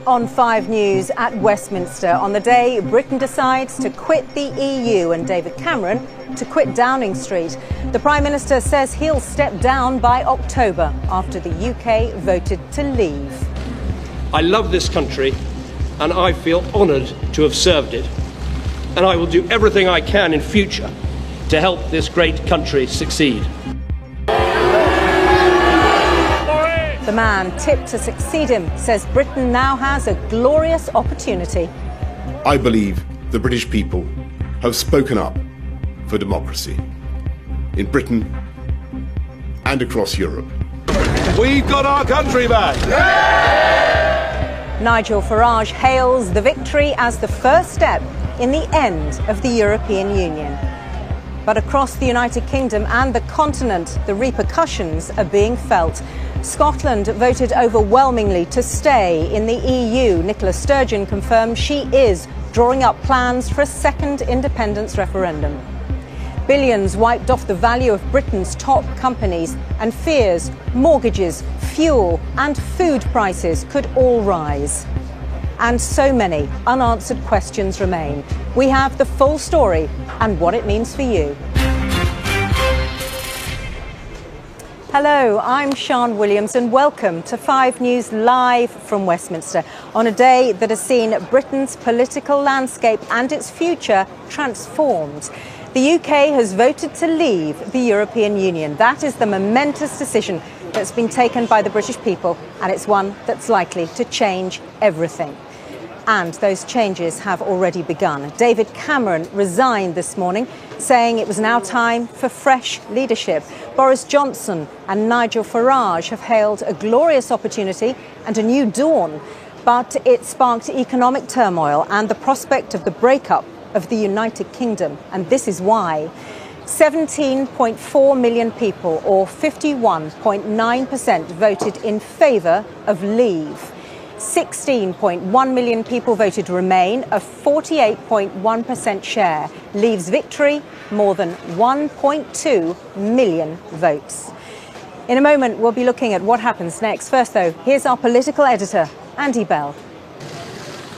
On 5 News at Westminster, on the day Britain decides to quit the EU and David Cameron to quit Downing Street, the Prime Minister says he'll step down by October after the UK voted to leave. I love this country and I feel honoured to have served it. And I will do everything I can in future to help this great country succeed. The man tipped to succeed him says Britain now has a glorious opportunity. I believe the British people have spoken up for democracy in Britain and across Europe. We've got our country back! Nigel Farage hails the victory as the first step in the end of the European Union. But across the United Kingdom and the continent, the repercussions are being felt. Scotland voted overwhelmingly to stay in the EU. Nicola Sturgeon confirmed she is drawing up plans for a second independence referendum. Billions wiped off the value of Britain's top companies, and fears mortgages, fuel and food prices could all rise. And so many unanswered questions remain. We have the full story and what it means for you. Hello, I'm Sian Williams and welcome to 5 News live from Westminster on a day that has seen Britain's political landscape and its future transformed. The UK has voted to leave the European Union. That is the momentous decision that's been taken by the British people, and it's one that's likely to change everything. And those changes have already begun. David Cameron resigned this morning, saying it was now time for fresh leadership. Boris Johnson and Nigel Farage have hailed a glorious opportunity and a new dawn. But it sparked economic turmoil and the prospect of the breakup of the United Kingdom. And this is why. 17.4 million people, or 51.9%, voted in favour of leave. 16.1 million people voted Remain, a 48.1% share. Leave's victory, more than 1.2 million votes. In a moment, we'll be looking at what happens next. First, though, here's our political editor, Andy Bell.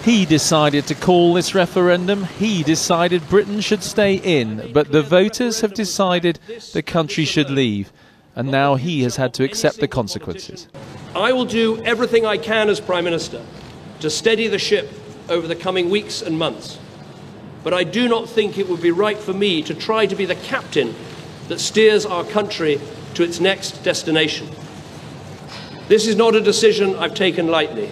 He decided to call this referendum. He decided Britain should stay in. But the voters have decided the country should leave. And now he has had to accept the consequences. I will do everything I can as Prime Minister to steady the ship over the coming weeks and months. But I do not think it would be right for me to try to be the captain that steers our country to its next destination. This is not a decision I've taken lightly,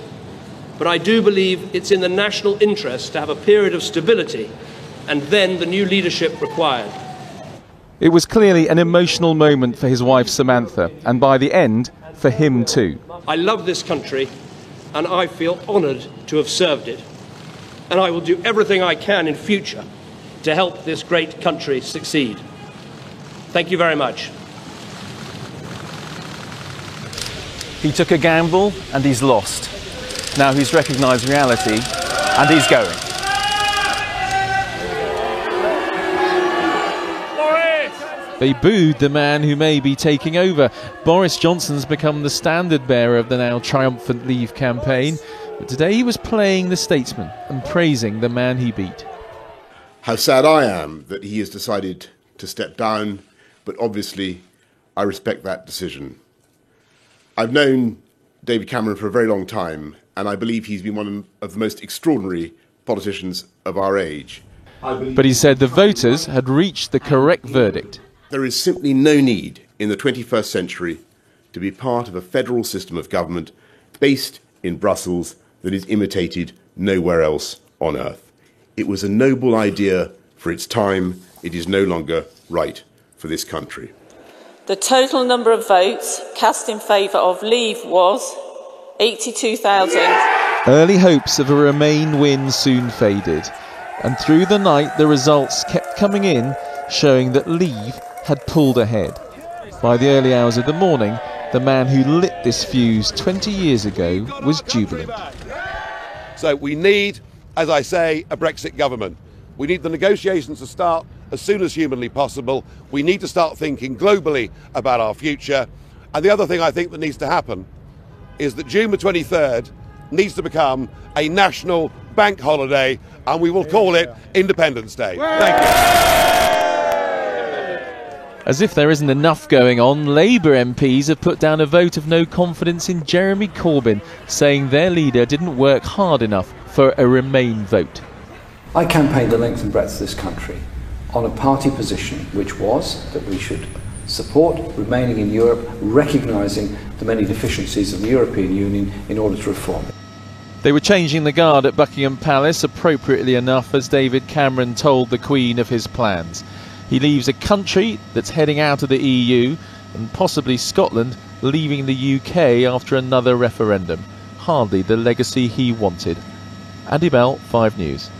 but I do believe it's in the national interest to have a period of stability and then the new leadership required. It was clearly an emotional moment for his wife Samantha, and by the end, for him too. I love this country and I feel honoured to have served it. And I will do everything I can in future to help this great country succeed. Thank you very much. He took a gamble and he's lost. Now he's recognised reality and he's going. They booed the man who may be taking over. Boris Johnson's become the standard bearer of the now triumphant Leave campaign. But today he was playing the statesman and praising the man he beat. How sad I am that he has decided to step down, but obviously I respect that decision. I've known David Cameron for a very long time, and I believe he's been one of the most extraordinary politicians of our age. But he said the voters had reached the correct verdict. There is simply no need in the 21st century to be part of a federal system of government based in Brussels that is imitated nowhere else on earth. It was a noble idea for its time. It is no longer right for this country. The total number of votes cast in favour of Leave was 82,000. Early hopes of a Remain win soon faded, and through the night the results kept coming in, showing that Leave had pulled ahead. By the early hours of the morning, the man who lit this fuse 20 years ago was jubilant. So we need, as I say, a Brexit government. We need the negotiations to start as soon as humanly possible. We need to start thinking globally about our future. And the other thing I think that needs to happen is that June the 23rd needs to become a national bank holiday, and we will call it Independence Day. Thank you. As if there isn't enough going on, Labour MPs have put down a vote of no confidence in Jeremy Corbyn, saying their leader didn't work hard enough for a Remain vote. I campaigned the length and breadth of this country on a party position which was that we should support remaining in Europe, recognising the many deficiencies of the European Union in order to reform it. They were changing the guard at Buckingham Palace, appropriately enough, as David Cameron told the Queen of his plans. He leaves a country that's heading out of the EU, and possibly Scotland leaving the UK after another referendum. Hardly the legacy he wanted. Andy Bell, 5 News.